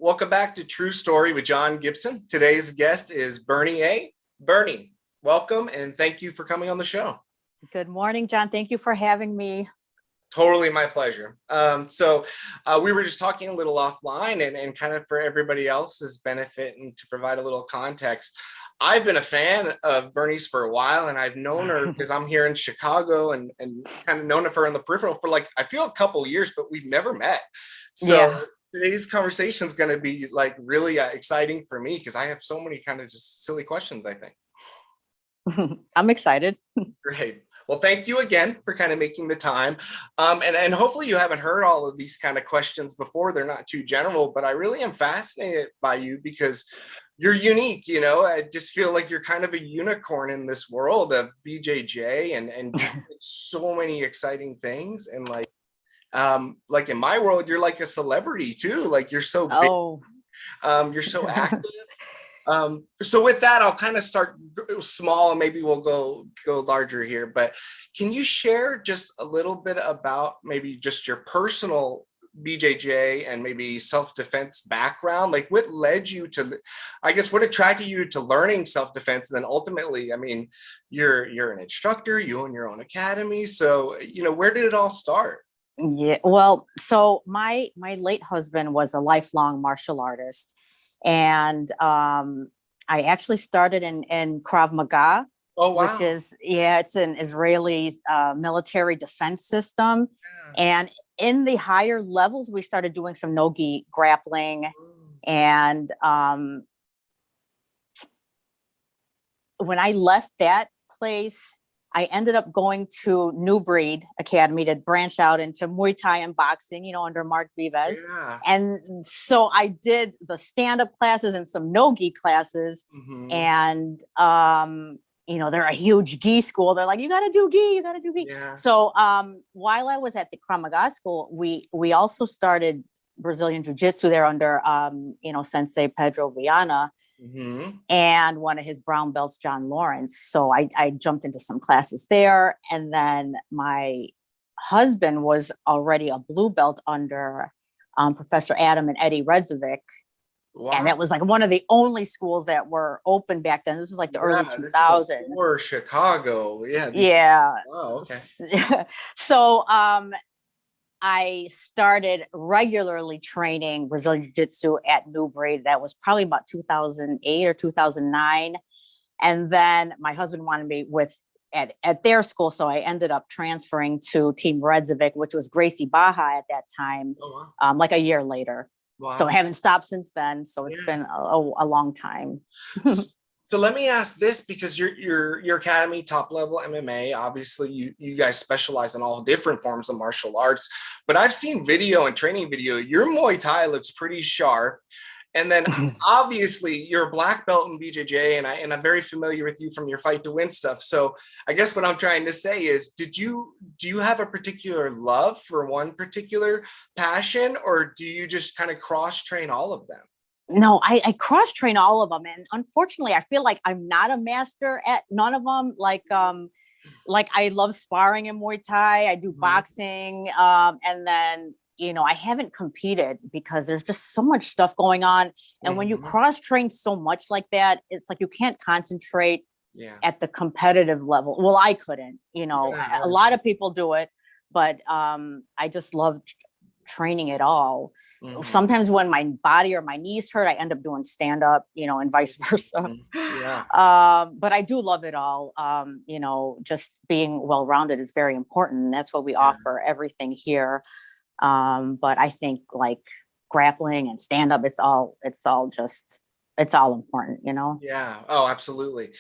Welcome back to True Story with John Gibson. Today's guest is Bernie A. Bernie, welcome and thank you for coming on the show. Good morning, John. Thank you for having me. Totally my pleasure. We were just talking a little offline and kind of for everybody else's benefit and to provide a little context. I've been a fan of Bernie's for a while, and I've known her because I'm here in Chicago and kind of known her in the peripheral for like, I feel a couple years, but we've never met. So today's conversation is going to be like really exciting for me because I have so many kind of just silly questions, I think. I'm excited. Great. Well, thank you again for kind of making the time. And hopefully you haven't heard all of these kind of questions before. They're not too general, but I really am fascinated by you because you're unique. You know, I just feel like you're kind of a unicorn in this world of BJJ and so many exciting things. And like in my world, you're like a celebrity too. Like you're so big, you're so active. So with that, I'll kind of start small and maybe we'll go larger here, but can you share just a little bit about maybe just your personal BJJ and maybe self-defense background? Like what led you to, I guess, what attracted you to learning self-defense? And then ultimately, I mean, you're an instructor, you own your own academy. So, you know, where did it all start? Yeah, well, so my late husband was a lifelong martial artist. And I actually started in Krav Maga, which is, it's an Israeli military defense system. And in the higher levels, we started doing some no-gi grappling. And when I left that place, I ended up going to New Breed Academy to branch out into Muay Thai and boxing, you know, under Mark Vives. And so I did the stand-up classes and some no-gi classes. And, you know, they're a huge gi school. They're like, you got to do gi, you got to do gi. So while I was at the Krav Maga school, we also started Brazilian Jiu-Jitsu there under, you know, Sensei Pedro Viana. And one of his brown belts, John Lawrence. So I jumped into some classes there. And then my husband was already a blue belt under Professor Adam and Eddie Redzovic. And that was like one of the only schools that were open back then. This was like the early 2000s. Or Chicago. Wow, okay. So I started regularly training Brazilian Jiu-Jitsu at New Breed. That was probably about 2008 or 2009. And then my husband wanted me at their school. So I ended up transferring to Team Redzovic, which was Gracie Baja at that time, like a year later. So I haven't stopped since then. So it's been a long time. So let me ask this, because your academy, Top Level MMA, obviously you guys specialize in all different forms of martial arts, but I've seen video and training video. Your Muay Thai looks pretty sharp. And then obviously you're a black belt in BJJ, and I'm very familiar with you from your Fight to Win stuff. So I guess what I'm trying to say is, do you have a particular love for one particular passion, or do you just kind of cross train all of them? No, I cross train all of them. And unfortunately, I feel like I'm not a master at none of them. Like I love sparring in Muay Thai. I do boxing. And then, you know, I haven't competed because there's just so much stuff going on. And when you cross train so much like that, it's like you can't concentrate at the competitive level. Well, I couldn't, you know, a lot of people do it, but I just love training it all. Sometimes when my body or my knees hurt, I end up doing stand up, you know, and vice versa. But I do love it all. You know, just being well-rounded is very important. That's what we offer, everything here. But I think like grappling and stand up, it's all important, you know? Yeah. Oh, absolutely.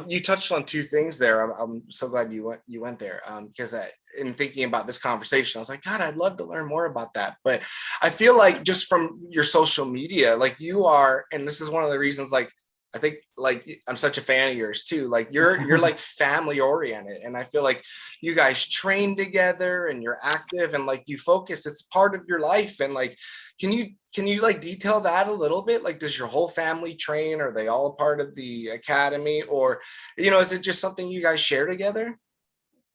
You touched on two things there. I'm so glad you went there. Because in thinking about this conversation, I was like, God, I'd love to learn more about that. But I feel like just from your social media, like you are, and this is one of the reasons, like, I think like I'm such a fan of yours too. Like you're like family oriented. And I feel like you guys train together and you're active and like you focus, it's part of your life. And like, can you like detail that a little bit? Like, does your whole family train? Are they all a part of the academy, or, you know, is it just something you guys share together?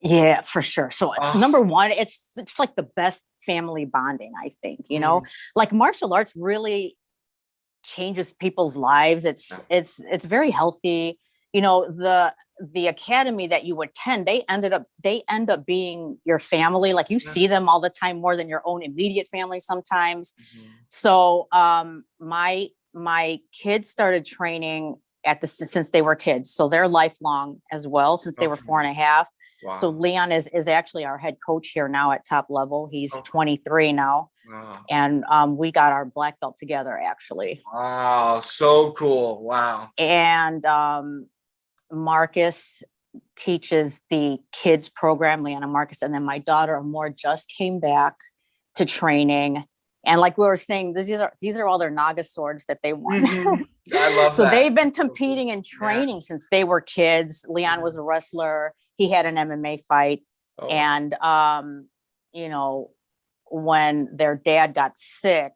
Yeah, for sure. So number one, it's like the best family bonding, I think, you know, like martial arts really changes people's lives. It's very healthy. You know, the academy that you attend, they end up being your family. Like, you see them all the time, more than your own immediate family sometimes. So my kids started training since they were kids, so they're lifelong as well, since they were 4.5. Wow. So Leon is actually our head coach here now at Top Level. He's 23 now. Wow. And we got our black belt together, actually. Wow, so cool. Wow. And Marcus teaches the kids program, Leon and Marcus, and then my daughter Amor just came back to training. And like we were saying, these are all their Naga swords that they won. I love so that. They've been competing and training since they were kids. Leon was a wrestler. He had an MMA fight. And, you know, when their dad got sick,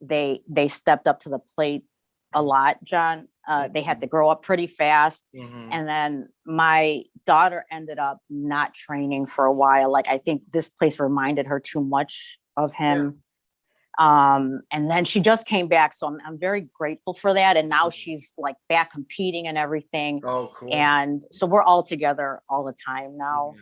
they stepped up to the plate a lot, John. They had to grow up pretty fast. And then my daughter ended up not training for a while. Like, I think this place reminded her too much of him. And then she just came back. So I'm very grateful for that. And now she's like back competing and everything. Oh, cool. And so we're all together all the time now.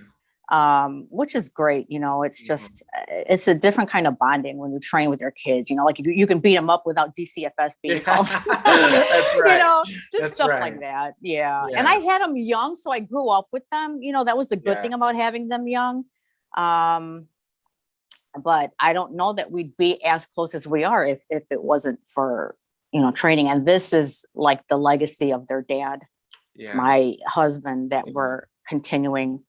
Which is great. You know, it's just, it's a different kind of bonding when you train with your kids, you know, like you can beat them up without DCFS being called. That's right. You know, just stuff like that. Yeah. And I had them young, so I grew up with them. You know, that was the good thing about having them young. But I don't know that we'd be as close as we are if it wasn't for, you know, training. And this is like the legacy of their dad, my husband, that we're continuing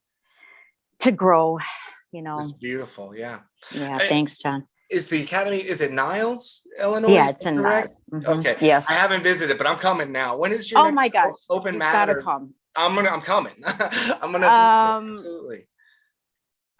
to grow, you know. It's beautiful. Yeah. Thanks, John. Is the academy, is it Niles, Illinois? Yeah, it's in Niles. Okay. Yes. I haven't visited, but I'm coming now. When is your next my gosh, open mat? Gotta come. I'm coming. I'm gonna absolutely.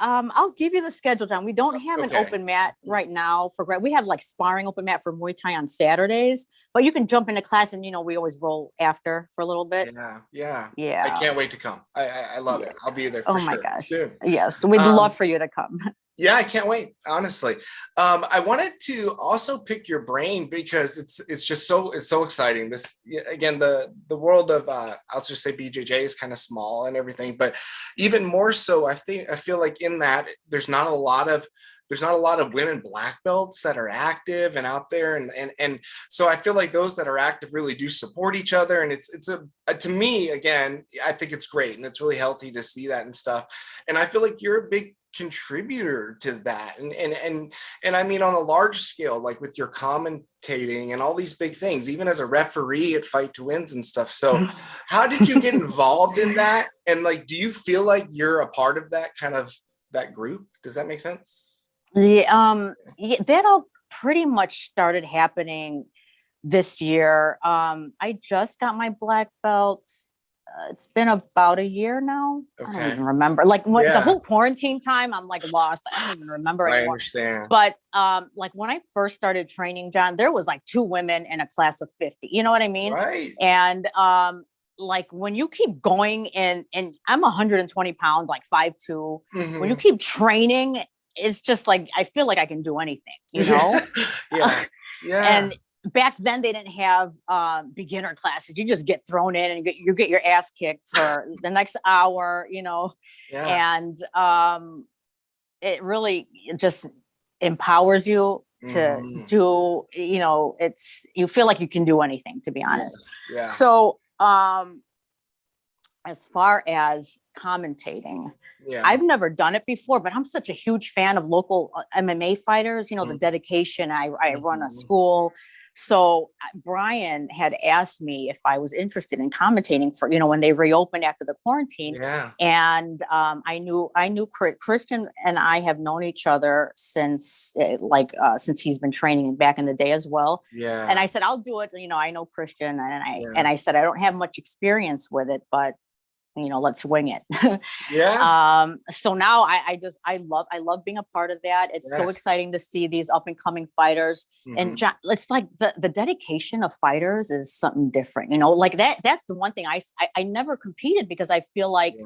I'll give you the schedule, John. We don't have an open mat right now we have like sparring open mat for Muay Thai on Saturdays, but you can jump into class and, you know, we always roll after for a little bit. Yeah. I can't wait to come. I love it. I'll be there for sure. Oh my gosh. Soon. Yes. We'd love for you to come. Yeah, I can't wait. Honestly, I wanted to also pick your brain because it's just so exciting. This, again, the world of I'll just say BJJ is kind of small and everything, but even more so, I feel like in that there's not a lot of women black belts that are active and out there, and so I feel like those that are active really do support each other, and it's to me, again, I think it's great and it's really healthy to see that and stuff, and I feel like you're a big contributor to that, and I mean on a large scale, like with your commentating and all these big things, even as a referee at Fight to Wins and stuff. So how did you get involved in that, and like, do you feel like you're a part of that kind of that group? Does that make sense? Yeah, that all pretty much started happening this year. I just got my black belt. It's been about a year now. I don't even remember. Like the whole quarantine time, I'm like lost. I don't even remember anymore. I understand. But like when I first started training, John, there was like 2 women in a class of 50. You know what I mean? Right. And like when you keep going and I'm 120 pounds, like 5'2". When you keep training, it's just like I feel like I can do anything, you know? Yeah. And back then they didn't have beginner classes. You just get thrown in and you get your ass kicked for the next hour, you know? And it really just empowers you to do, you know, you feel like you can do anything, to be honest. So as far as commentating, I've never done it before, but I'm such a huge fan of local MMA fighters, you know, the dedication. I run a school. So Brian had asked me if I was interested in commentating for, you know, when they reopened after the quarantine. And I knew Christian and I have known each other since he's been training back in the day as well. And I said, I'll do it. You know, I know Christian, and I said, I don't have much experience with it, but you know, let's wing it. So now I love being a part of that. It's so exciting to see these up and coming fighters. And John, it's like the dedication of fighters is something different, you know, like that's the one thing I never competed because I feel like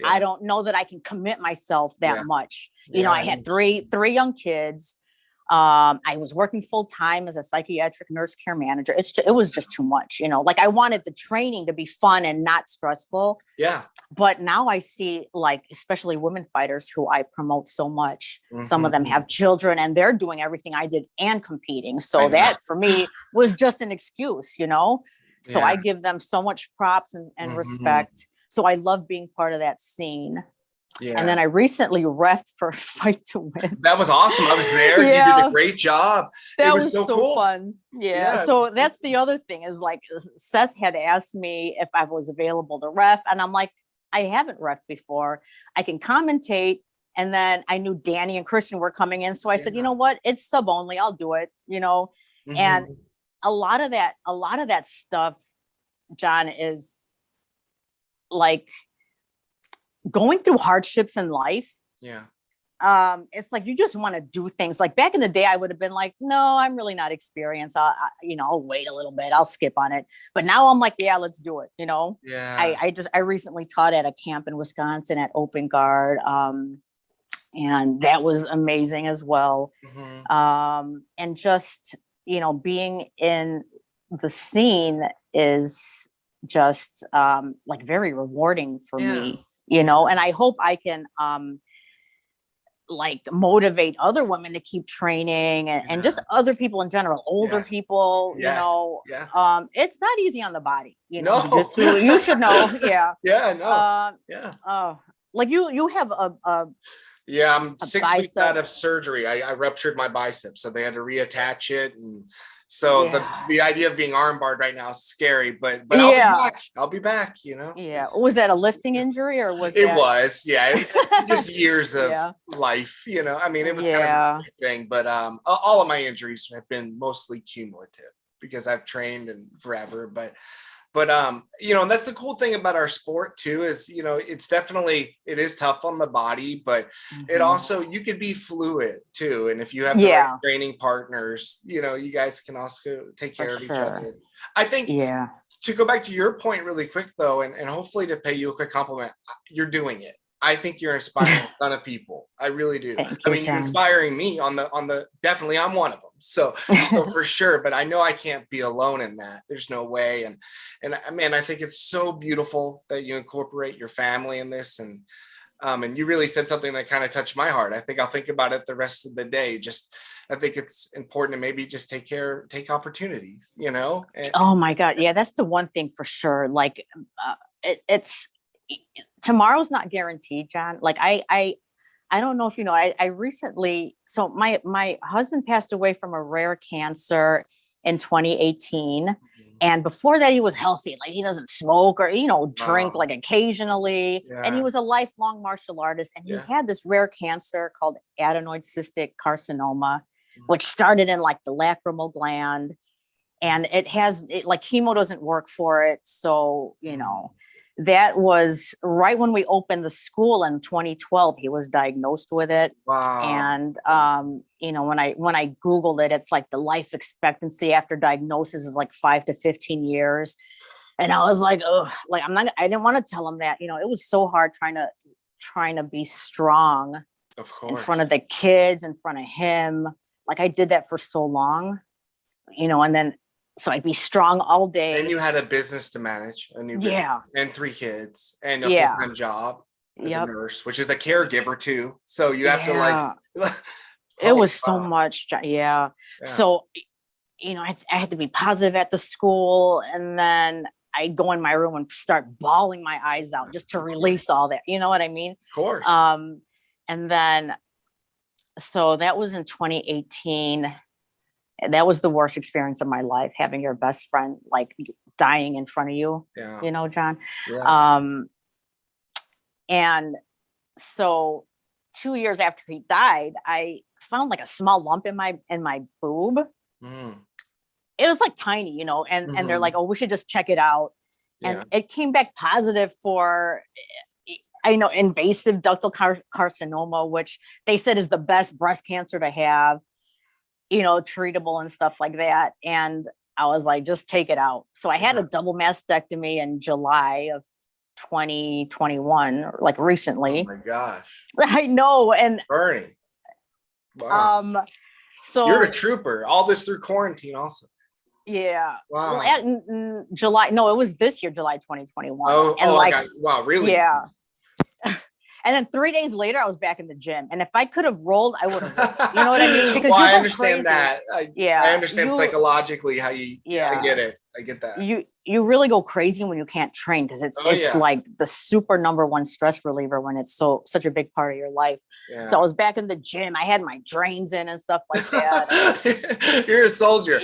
I don't know that I can commit myself that much. You know, I had three young kids. I was working full time as a psychiatric nurse care manager. It was just too much, you know, like I wanted the training to be fun and not stressful. Yeah. But now I see, like, especially women fighters who I promote so much. Mm-hmm. Some of them have children and they're doing everything I did and competing. So that for me was just an excuse, you know? So I give them so much props and respect. So I love being part of that scene. Yeah. And then I recently refed for Fight to Win. That was awesome. I was there. You did a great job. That was so cool. Fun. Yeah. So that's the other thing is, like, Seth had asked me if I was available to ref. And I'm like, I haven't refed before. I can commentate. And then I knew Danny and Christian were coming in. So I said, you know what? It's sub only. I'll do it, you know? And a lot of that stuff, John, is like going through hardships in life. Yeah. It's like, you just want to do things. Like back in the day, I would have been like, no, I'm really not experienced. I'll wait a little bit. I'll skip on it. But now I'm like, yeah, let's do it. You know? Yeah. I recently taught at a camp in Wisconsin at Open Guard. And that was amazing as well. And just, you know, being in the scene is just like very rewarding for me, you know, and I hope I can like motivate other women to keep training and just other people in general, older people, you know. It's not easy on the body, you know. Jiu-jitsu, you should know. Like you have a I'm 6 weeks out of surgery. I ruptured my bicep, so they had to reattach it, and so the idea of being armbarred right now is scary. But I'll be back. I'll be back. You know. Yeah. Was that a lifting injury or was it? Was just years of life. You know. I mean, it was kind of a thing, but all of my injuries have been mostly cumulative because I've trained and forever, but you know, and that's the cool thing about our sport too, is, you know, it is tough on the body, but it also, you could be fluid too. And if you have the right training partners, you know, you guys can also take care of each other. I think to go back to your point really quick though, and hopefully to pay you a quick compliment, you're doing it. I think you're inspiring a ton of people. I really do. You're inspiring me on the definitely, I'm one of them. So for sure, but I know I can't be alone in that. There's no way. And I mean, I think it's so beautiful that you incorporate your family in this. And you really said something that kind of touched my heart. I think I'll think about it the rest of the day. I think it's important to maybe just take opportunities, you know? Oh my God. Yeah. That's the one thing for sure. Like it's, tomorrow's not guaranteed, John. Like I don't know if you know, I recently, so my husband passed away from a rare cancer in 2018. And before that he was healthy. Like he doesn't smoke or, you know, drink like occasionally. And he was a lifelong martial artist. And he had this rare cancer called adenoid cystic carcinoma, which started in like the lacrimal gland. And like chemo doesn't work for it. So, you know, that was right when we opened the school in 2012. He was diagnosed with it. And you know, when I Googled it, it's like the life expectancy after diagnosis is like 5 to 15 years. And I was like, oh, like I didn't want to tell him that. You know, it was so hard trying to be strong, of course, in front of the kids, in front of him. Like I did that for so long, you know, and then so I'd be strong all day. And you had a business to manage, a new business, and 3 kids, and a full-time job as a nurse, which is a caregiver too. So you have to like. It was so much. So, you know, I had to be positive at the school, and then I'd go in my room and start bawling my eyes out just to release all that. You know what I mean? Of course. And then, so that was in 2018. That was the worst experience of my life, having your best friend like dying in front of you, you know, John. And so 2 years after he died, I found like a small lump in my boob. It was like tiny, you know, and they're like, oh, we should just check it out. And it came back positive for, I know, invasive ductal carcinoma, which they said is the best breast cancer to have, you know, treatable and stuff like that. And I was like, just take it out. So I had a double mastectomy in July of 2021, like recently. Oh my gosh. I know. And burning. Wow. So you're a trooper. All this through quarantine also. Yeah. Wow. Well, July. No, it was this year, July 2021. Oh, and wow, really? Yeah. And then 3 days later, I was back in the gym. And if I could have rolled, I would have rolled. You know what I mean? Because I understand that. I understand psychologically how you. I get it. I get that. You really go crazy when you can't train, because it's like the super #1 stress reliever when it's such a big part of your life. Yeah. So I was back in the gym. I had my drains in and stuff like that. You're a soldier.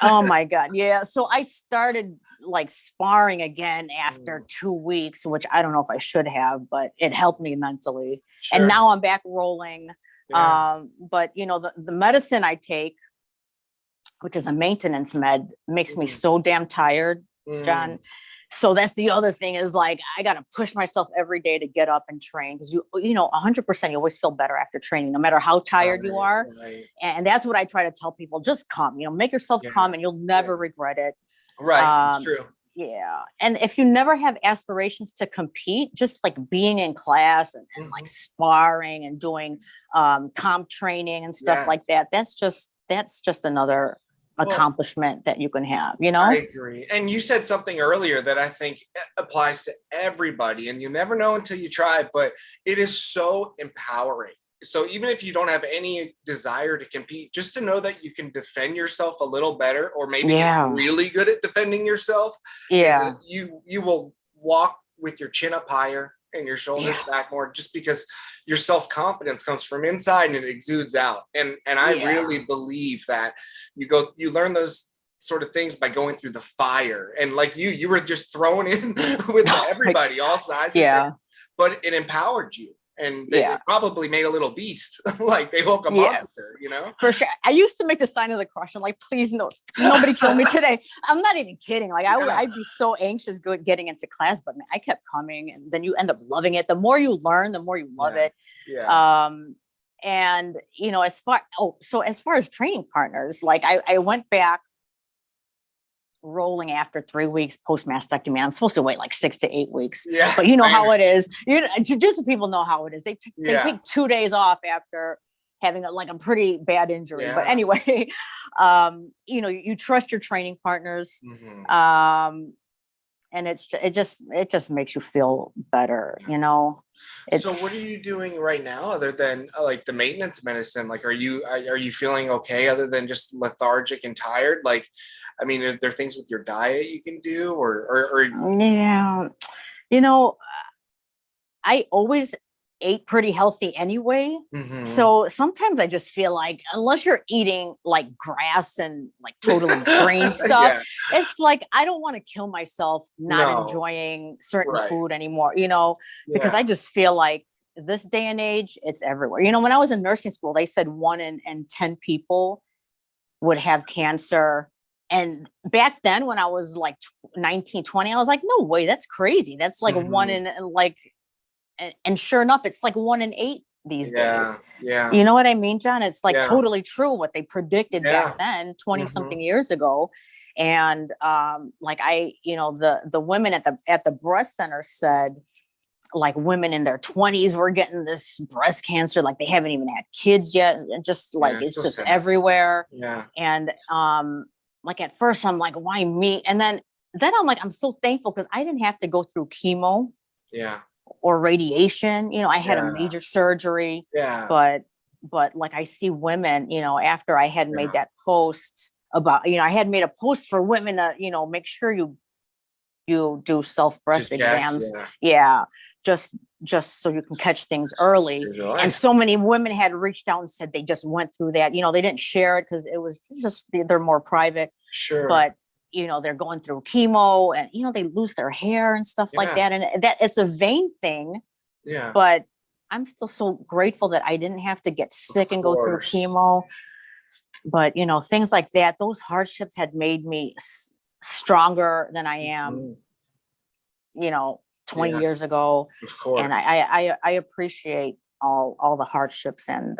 Oh my God. Yeah. So I started like sparring again after 2 weeks, which I don't know if I should have, but it helped me mentally. Sure. And now I'm back rolling. Yeah. But you know, the medicine I take, which is a maintenance med, makes me so damn tired, John. So that's the other thing, is like, I got to push myself every day to get up and train, because you know, 100%, you always feel better after training, no matter how tired you are. Right. And that's what I try to tell people: just come, you know, make yourself come, and you'll never regret it. Right. It's true. Yeah. And if you never have aspirations to compete, just like being in class and like sparring and doing comp training and stuff like that, that's just another accomplishment that you can have, you know? I agree. And you said something earlier that I think applies to everybody, and you never know until you try, but it is so empowering. So even if you don't have any desire to compete, just to know that you can defend yourself a little better, or maybe you're really good at defending yourself. Yeah. You will walk with your chin up higher and your shoulders back more, just because your self-confidence comes from inside and it exudes out. And I really believe that you learn those sort of things by going through the fire. And like you were just thrown in with everybody, all sizes. Yeah. But it empowered you. And they probably made a little beast, like they woke a monster, you know? For sure. I used to make the sign of the cross. I'm like, please, no, nobody kill me today. I'm not even kidding. Like I'd be so anxious getting into class, but man, I kept coming, and then you end up loving it. The more you learn, the more you love it. Yeah. And you know, as far as training partners, like I went back rolling after 3 weeks post mastectomy. I'm supposed to wait like 6 to 8 weeks. Yeah, but you know how it is. Jiu-jitsu people know how it is. They take 2 days off after having a pretty bad injury. Yeah. But anyway, you know, you trust your training partners. And it just makes you feel better, you know. So what are you doing right now other than like the maintenance medicine? Like, are you feeling okay other than just lethargic and tired? Like, I mean, are there things with your diet you can do, or yeah, you know, I always ate pretty healthy anyway. So sometimes I just feel like, unless you're eating like grass and like totally green stuff, it's like, I don't want to kill myself not enjoying certain food anymore, you know, because I just feel like this day and age, it's everywhere. You know, when I was in nursing school, they said 1 in 10 people would have cancer. And back then, when I was like 19, 20, I was like, no way, that's crazy. That's like 1 in like, and sure enough, it's like 1 in 8 these days. Yeah. You know what I mean, John? It's like totally true what they predicted back then, 20 something years ago. And like the women at the breast center said, like, women in their 20s were getting this breast cancer, like they haven't even had kids yet. And just like, it's so just sad. Everywhere. Yeah. And like at first I'm like, why me? And then I'm like, I'm so thankful, because I didn't have to go through chemo. Yeah. Or radiation. You know, I had a major surgery. Yeah. But like, I see women, you know, after I had made that post about, you know, I had made a post for women to, you know, make sure you do self breast exams. Just so you can catch things early. And so many women had reached out and said they just went through that. You know, they didn't share it because it was just, they're more private. Sure. But you know, they're going through chemo, and, you know, they lose their hair and stuff like that. And that it's a vain thing. Yeah. But I'm still so grateful that I didn't have to get sick and go through chemo. But, you know, things like that, those hardships had made me stronger than I am, you know, 20 years ago. Of course. And I appreciate all the hardships, and,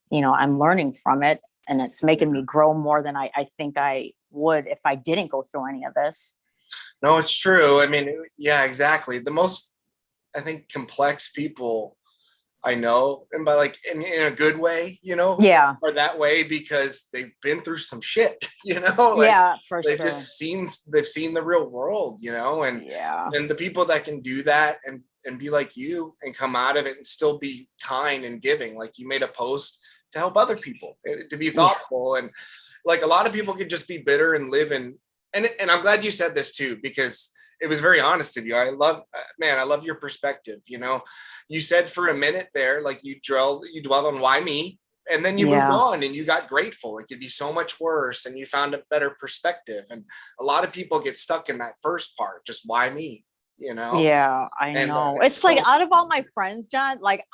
you know, I'm learning from it, and it's making me grow more than I think I would if I didn't go through any of this. No, it's true. I mean, yeah, exactly. The most, I think, complex people I know, and by like in a good way, you know, Yeah, or that way because they've been through some shit, you know, like yeah, for they've sure. just they've seen the real world, you know, Yeah, and the people that can do that and be like you and come out of it and still be kind and giving, like you made a post to help other people, to be yeah, thoughtful, and like a lot of people could just be bitter and live in, and I'm glad you said this too, because it was very honest of you. I love, man, I love your perspective. You know, you said for a minute there, like you dwelled on why me, and then you moved yeah, on and you got grateful. It could be so much worse, and you found a better perspective. And a lot of people get stuck in that first part, just why me, you know? yeah. I And know. It's like so out of all my friends, John, like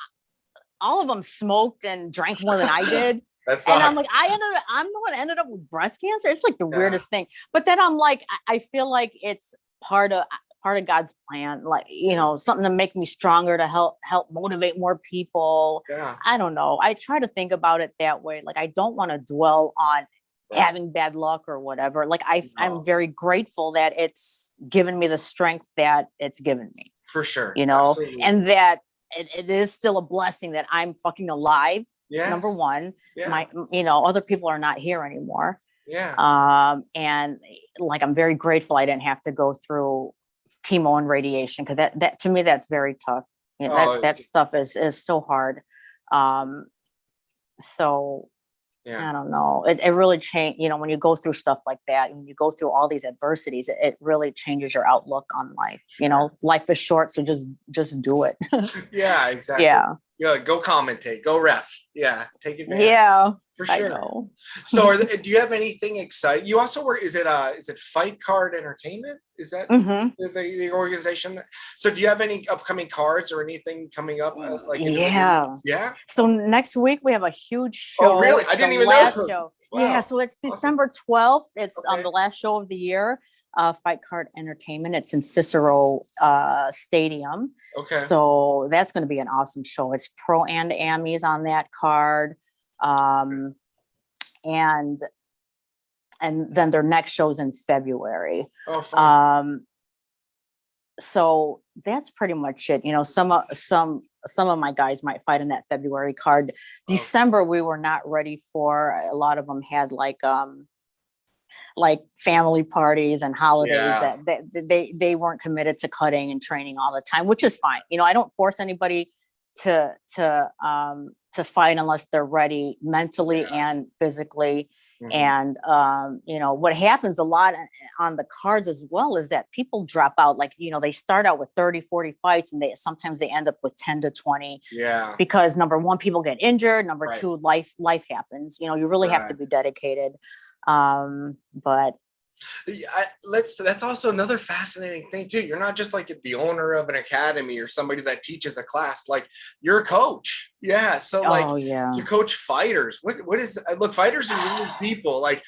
all of them smoked and drank more than I did. that And I'm sucks. like, I'm the one that ended up with breast cancer. It's like the Yeah, weirdest thing. But then I'm like, I feel like it's part of God's plan, like, you know, something to make me stronger, to help motivate more people. yeah, I don't know. I try to think about it that way. Like, I don't want to dwell on right. having bad luck or whatever. Like, I'm No, very grateful that it's given me the strength that it's given me, for sure. you know, Absolutely. and that it is still a blessing that I'm fucking alive. Yes. Number one, Yeah. you know, other people are not here anymore. Yeah. And like, I'm very grateful I didn't have to go through chemo and radiation, because that to me, that's very tough. You know, that stuff is so hard. So yeah. I don't know. It really changed, you know, when you go through stuff like that, when you go through all these adversities, it really changes your outlook on life. Sure. You know, life is short, so just do it. Yeah, exactly. Yeah, go commentate, go ref. Yeah, take advantage. Yeah, for sure. I know. So, do you have anything exciting? You also work. Is it Fight Card Entertainment? Is that the organization? So, do you have any upcoming cards or anything coming up? Yeah. So next week we have a huge show. Oh, really? I didn't even know. Show. Wow. Yeah. So it's December 12th. It's the last show of the year. Fight Card Entertainment. It's in Cicero Stadium. Okay. So that's going to be an awesome show. It's pro and amis on that card. And then their next show's in February. Oh, fun. So that's pretty much it. You know, some of my guys might fight in that February card. December, we were not ready for. A lot of them had like family parties and holidays that they weren't committed to cutting and training all the time, which is fine. You know, I don't force anybody to fight unless they're ready mentally and physically. Mm-hmm. And you know, what happens a lot on the cards as well is that people drop out. Like, you know, they start out with 30, 40 fights, and sometimes they end up with 10 to 20. Yeah. Because number one, people get injured. Number two, life happens. You know, you really have to be dedicated. But that's also another fascinating thing too. You're not just like the owner of an academy or somebody that teaches a class. Like, you're a coach. Yeah. So to coach fighters, what is, look, fighters are really people. Like,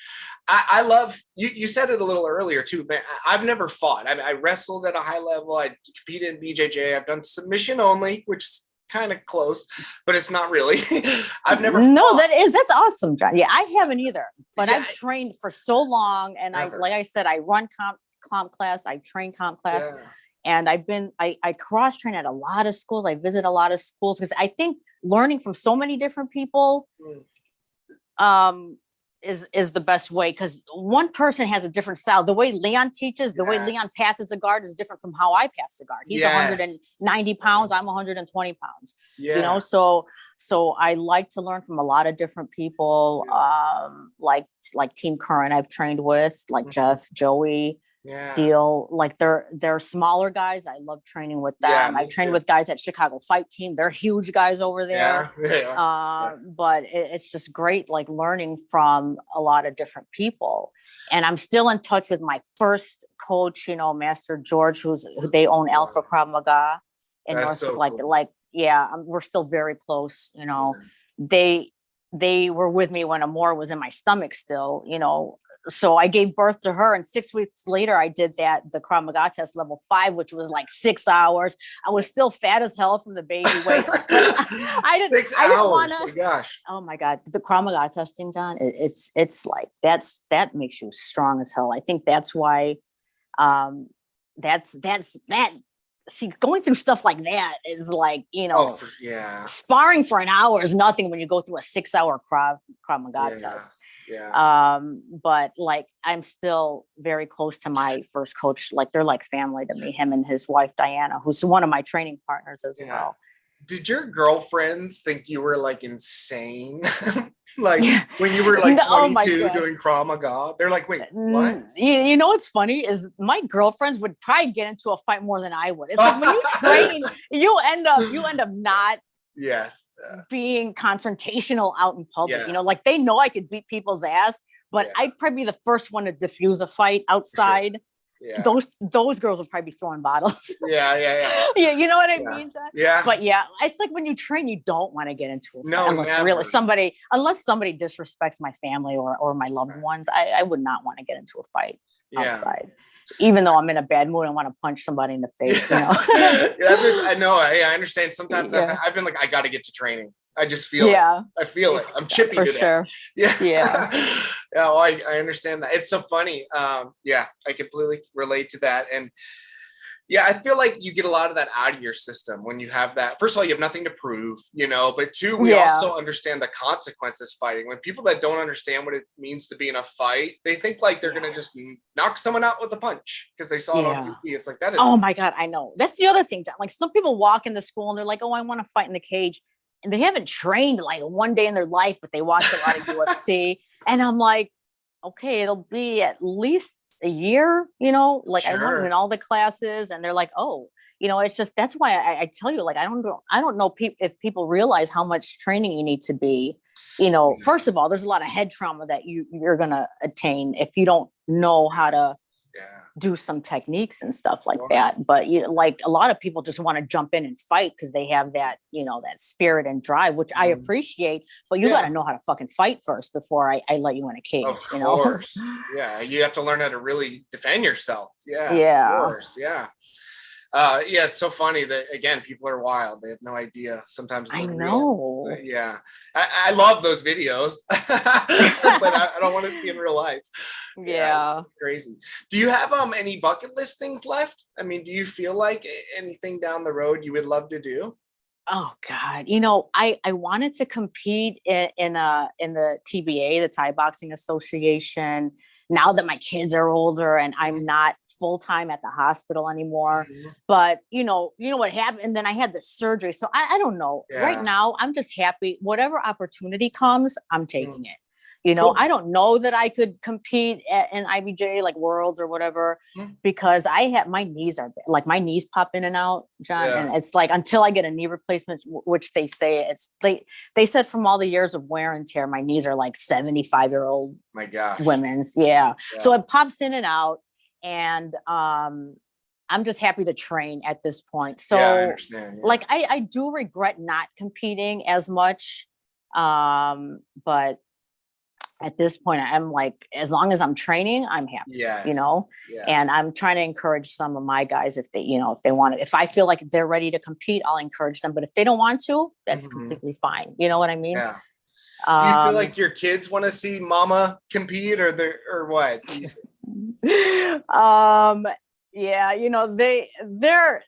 I love you said it a little earlier too, man. I've never fought. I wrestled at a high level. I competed in BJJ. I've done submission only, which is kind of close, but it's not really. I've never fought. That's awesome, John. Yeah, I haven't either, but I've trained for so long, and like I said, I run comp class, I train comp class, and I cross train at a lot of schools. I visit a lot of schools because I think learning from so many different people is the best way, because one person has a different style. The way Leon teaches, the way Leon passes the guard is different from how I pass the guard. He's 190 pounds. I'm 120 pounds. You know, so I like to learn from a lot of different people, like Team Current I've trained with, like Jeff, Joey, Deal. Like they're smaller guys. I love training with them. I've trained with guys at Chicago Fight Team. They're huge guys over there. But it's just great, like learning from a lot of different people. And I'm still in touch with my first coach, you know, Master George, who they own Alpha Krav Maga in Norfolk. We're still very close. You know, they were with me when Amor was in my stomach still, you know. So I gave birth to her, and 6 weeks later I did the Krav Maga test level 5, which was like 6 hours. I was still fat as hell from the baby weight. I didn't want to. Gosh. Oh my God, the Krav Maga testing, John. It's like that makes you strong as hell. I think that's why that see, going through stuff like that is like, sparring for an hour is nothing when you go through a 6-hour Krav Maga test. Yeah. But like, I'm still very close to my first coach. Like, they're like family to me, him and his wife, Diana, who's one of my training partners as well. Did your girlfriends think you were like insane? Like when you were like 22 doing Krav Maga? They're like, wait, what? You know what's funny is my girlfriends would probably get into a fight more than I would. It's like when you train, you end up not being confrontational out in public. You know, like they know I could beat people's ass, but I'd probably be the first one to diffuse a fight outside. Sure. Yeah. Those girls would probably be throwing bottles. Yeah. Yeah, you know what I mean, John? Yeah. But yeah, it's like when you train, you don't want to get into it. No, unless somebody disrespects my family or my loved ones. I would not want to get into a fight outside. Even though I'm in a bad mood and want to punch somebody in the face. You know? That's what, I know. I understand. Sometimes I've been like, I got to get to training. I just feel it. I feel it. I'm chippy for today. Sure. Yeah. Yeah. I understand that. It's so funny. I completely relate to that. And I feel like you get a lot of that out of your system when you have that. First of all, you have nothing to prove, but two, we also understand the consequences fighting. When people that don't understand what it means to be in a fight, they think like they're going to just knock someone out with a punch because they saw it on TV. It's like, that is. Oh my God. I know. That's the other thing, John. Like some people walk into school and they're like, oh, I want to fight in the cage. And they haven't trained like one day in their life, but they watch a lot of UFC. And I'm like, okay, it'll be at least a year, like I went in all the classes and they're like, oh, it's just, that's why I tell you, like, I don't know if people realize how much training you need to be, first of all, there's a lot of head trauma that you're going to attain if you don't know how to do some techniques and stuff like that. But like a lot of people just want to jump in and fight because they have that, that spirit and drive, which I appreciate, but you got to know how to fucking fight first before I let you in a cage. Of course. Yeah. You have to learn how to really defend yourself. Yeah. Of course. Yeah. It's so funny that again, people are wild. They have no idea. Sometimes I know. I love those videos, but I don't want to see in real life. Yeah. It's crazy. Do you have any bucket list things left? I mean, do you feel like anything down the road you would love to do? Oh God. I wanted to compete in the TBA, the Thai Boxing Association. Now that my kids are older and I'm not full-time at the hospital anymore, but you know what happened. And then I had the surgery. So I don't know. Right now, I'm just happy. Whatever opportunity comes, I'm taking it. I don't know that I could compete in IBJ, like Worlds or whatever, because my knees pop in and out, John. And it's like, until I get a knee replacement, which they say they said from all the years of wear and tear, my knees are like 75-year-old women's. Yeah. So it pops in and out. And, I'm just happy to train at this point. So I understand. Like, I do regret not competing as much. But at this point, I'm like, as long as I'm training, I'm happy, and I'm trying to encourage some of my guys if they want to, if I feel like they're ready to compete, I'll encourage them. But if they don't want to, that's completely fine. You know what I mean? Yeah. Do you feel like your kids want to see mama compete or what? Yeah, they're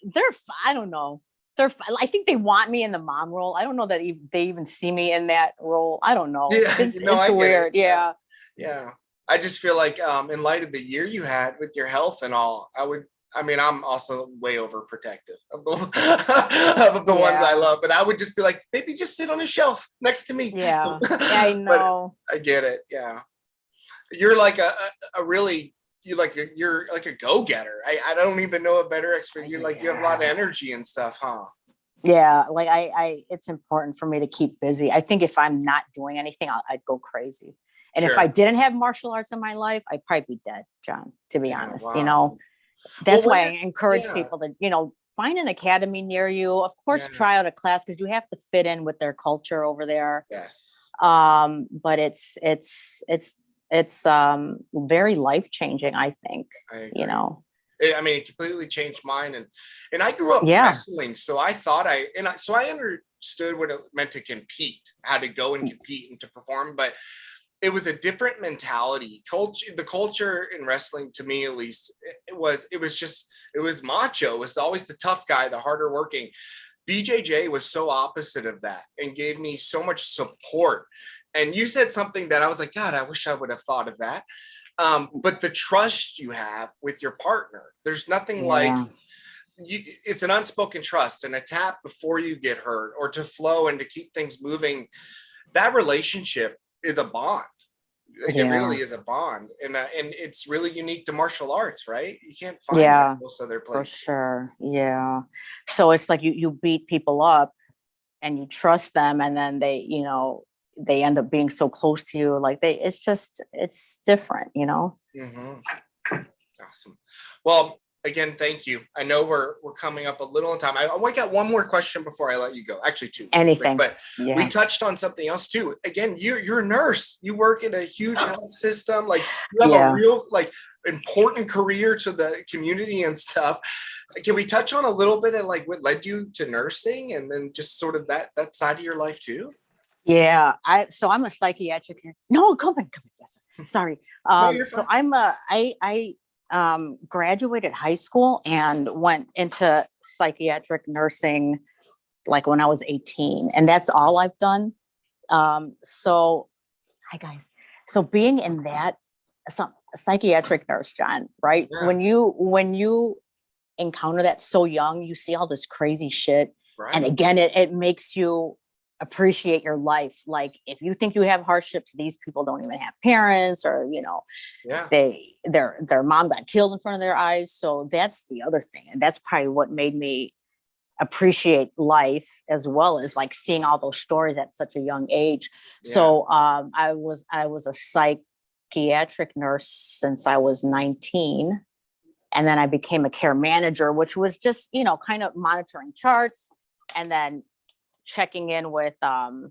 I don't know. I think they want me in the mom role. I don't know that they even see me in that role. I don't know. It's weird. Yeah. I just feel like in light of the year you had with your health and all, I'm also way overprotective of the ones I love, but I would just be like, maybe just sit on a shelf next to me. Yeah, I know. I get it. Yeah. You're like a really, you're like a go-getter. I don't even know a better expert. You have a lot of energy and stuff, huh? Yeah, like I it's important for me to keep busy. I think if I'm not doing anything, I'd go crazy. And if I didn't have martial arts in my life, I'd probably be dead, John, to be honest. Wow. That's why I encourage people to, find an academy near you. Of course, try out a class because you have to fit in with their culture over there. Yes. But it's very life-changing, I think. It completely changed mine, and I grew up wrestling, so I thought I understood what it meant to compete, how to go and compete and to perform. But it was a different mentality. The culture in wrestling, to me at least, it was macho. It was always the tough guy, the harder working. BJJ was so opposite of that and gave me so much support. And you said something that I was like, God, I wish I would have thought of that. But the trust you have with your partner, there's nothing like, it's an unspoken trust, and a tap before you get hurt, or to flow and to keep things moving. That relationship is a bond. Like, it really is a bond, and it's really unique to martial arts, right? You can't find that most other places. For sure. Yeah. So it's like you beat people up and you trust them, and then they, you know, they end up being so close to you. Like it's different, you know? Awesome. Well, again, thank you. I know we're coming up a little in time. I want to get one more question before I let you go. Actually, two. Anything. But we touched on something else too. Again, you're a nurse. You work in a huge health system. Like, you have a real, like, important career to the community and stuff. Can we touch on a little bit of like what led you to nursing, and then just sort of that side of your life too? Yeah. So I'm a psychiatric. No, come on. Sorry. So I graduated high school and went into psychiatric nursing like when I was 18, and that's all I've done. So hi guys. So being in that, psychiatric nurse, John, right? Yeah. When you encounter that so young, you see all this crazy shit. Right. And again, it makes you appreciate your life. Like, if you think you have hardships, these people don't even have parents, or, you know, their mom got killed in front of their eyes. So that's the other thing. And that's probably what made me appreciate life, as well as like seeing all those stories at such a young age. Yeah. So I was a psychiatric nurse since I was 19. And then I became a care manager, which was just, you know, kind of monitoring charts and then checking in with the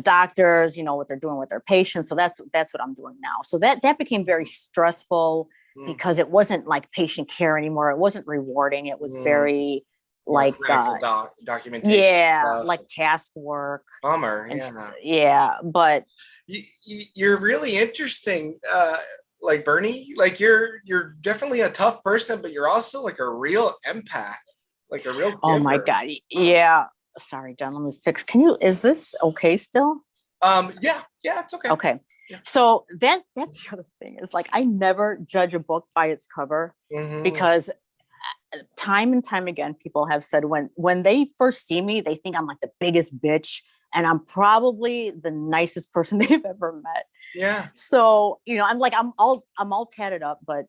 doctors, you know, what they're doing with their patients. So that's what I'm doing now. So that became very stressful because it wasn't like patient care anymore. It wasn't rewarding. It was very like documentation. Yeah, stuff. Like task work. Bummer. But you're really interesting. Like, Bernie, like you're definitely a tough person, but you're also like a real empath. Like a real giver. Oh my God. Yeah. Sorry, John, let me fix. Is this okay still? Yeah, it's okay. Okay. Yeah. So that's the other thing, is like, I never judge a book by its cover, because time and time again, people have said when they first see me, they think I'm like the biggest bitch, and I'm probably the nicest person they've ever met. Yeah. So, you know, I'm all tatted up, but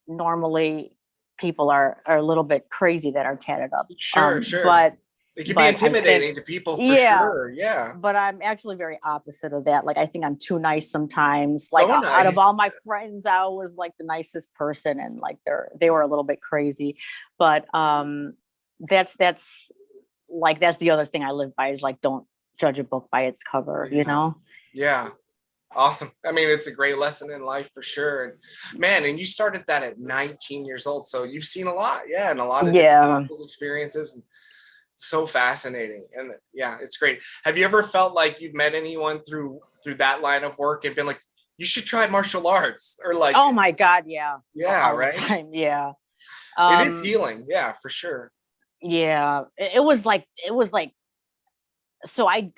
normally people are a little bit crazy that are tatted up. Sure. But it can be intimidating to people for sure. Yeah. But I'm actually very opposite of that. Like, I think I'm too nice sometimes. Like, out of all my friends, I was like the nicest person, and like they were a little bit crazy. But that's the other thing I live by, is like, don't judge a book by its cover, you know? Yeah. Awesome. I mean, it's a great lesson in life for sure. And man, and you started that at 19 years old. So you've seen a lot. Yeah. And a lot of different people's experiences. And it's so fascinating. And yeah, it's great. Have you ever felt like you've met anyone through that line of work and been like, you should try martial arts, or like, oh my God. Yeah. Yeah. All right. The time. Yeah. It is healing. Yeah, for sure. Yeah. It was like, so I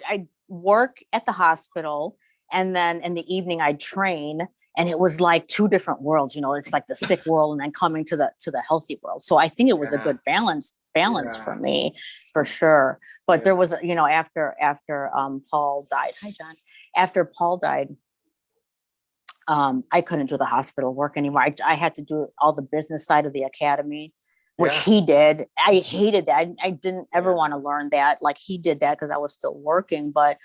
work at the hospital, and then in the evening I train, and it was like two different worlds, you know. It's like the sick world and then coming to the healthy world. So I think it was a good balance for me, for sure. But there was, you know, after Paul died. Hi, John. After Paul died, I couldn't do the hospital work anymore. I had to do all the business side of the academy, which he did. I hated that. I didn't ever want to learn that. Like, he did that because I was still working. But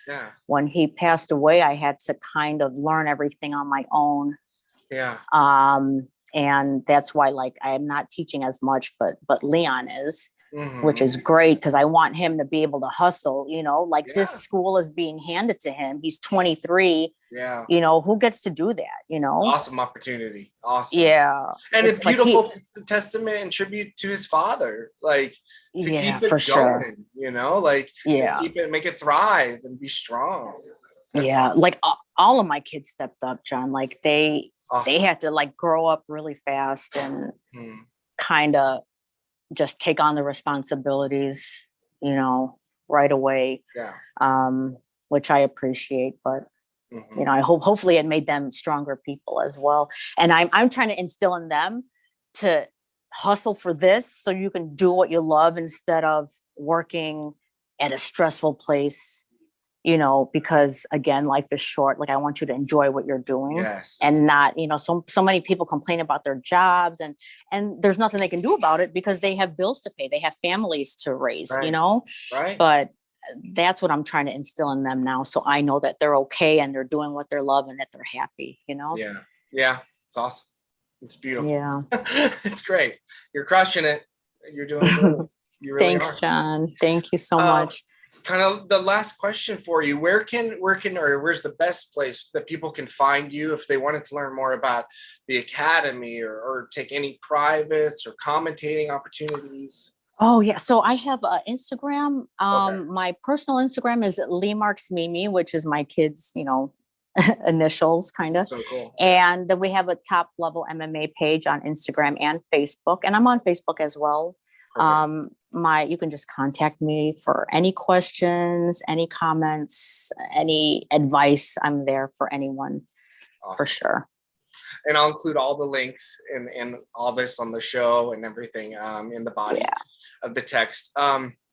when he passed away, I had to kind of learn everything on my own. Yeah. And that's why, like, I am not teaching as much, but Leon is, which is great, because I want him to be able to hustle, you know, like this school is being handed to him. He's 23. Yeah. You know, who gets to do that, you know? Awesome opportunity. Awesome. Yeah. And it's beautiful testament and tribute to his father, like, to keep it going, you know, like, keep it, make it thrive and be strong. Yeah. Awesome. Like all of my kids stepped up, John. Like they Awesome. had to like grow up really fast and kind of just take on the responsibilities, you know, right away. Yeah. Which I appreciate, but you know, I hopefully it made them stronger people as well. And I'm trying to instill in them to hustle for this so you can do what you love instead of working at a stressful place, you know, because again, life is short. Like I want you to enjoy what you're doing. Yes. And not, you know, so many people complain about their jobs and there's nothing they can do about it because they have bills to pay. They have families to raise, Right. you know, Right. But that's what I'm trying to instill in them now. So I know that they're okay and they're doing what they're loving and that they're happy, you know? Yeah. Yeah. It's awesome. It's beautiful. Yeah. It's great. You're crushing it. You're doing good. You really Thanks, are. John. Thank you so much. Kind of the last question for you. Where's the best place that people can find you if they wanted to learn more about the academy or take any privates or commentating opportunities? Oh yeah. So I have Instagram. Okay. My personal Instagram is lemarksmimi, which is my kids, you know, initials kind of. So cool. And then we have a Top Level MMA page on Instagram and Facebook. And I'm on Facebook as well. Perfect. You can just contact me for any questions, any comments, any advice. I'm there for anyone. Awesome. For sure. And I'll include all the links and all this on the show and everything in the body of the text.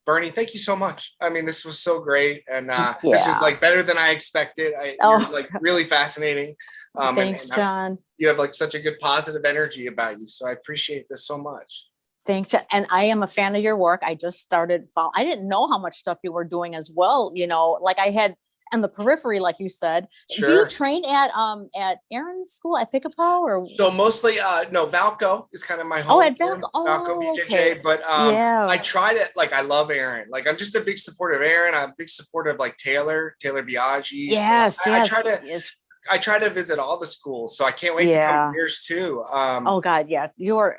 Bernie, thank you so much. I mean, this was so great. And this was like better than I expected. You're like really fascinating. Thanks, John. You have like such a good positive energy about you. So I appreciate this so much. Thanks. And I am a fan of your work. I just started I didn't know how much stuff you were doing as well. You know, like I had on the periphery, like you said. Sure. Do you train at Aaron's school at Pick-a-Pro or? So mostly, no, Valko is kind of my home. At Valko. Valkobjj. Okay. But I tried it. Like I love Aaron. Like I'm just a big supporter of Aaron. I'm a big supporter of like Taylor Biaggi. Yes. So I try to visit all the schools. So I can't wait to come to yours too. Oh God, yeah. You're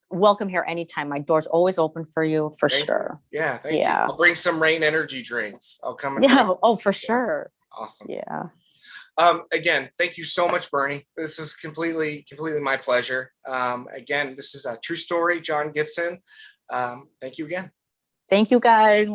welcome here anytime. My door's always open for you for sure. Yeah, thank you. I'll bring some rain energy drinks. I'll come. For sure. Awesome. Yeah. Again, thank you so much, Bernie. This was completely my pleasure. Again, this is a true story, John Gibson. Thank you again. Thank you, guys.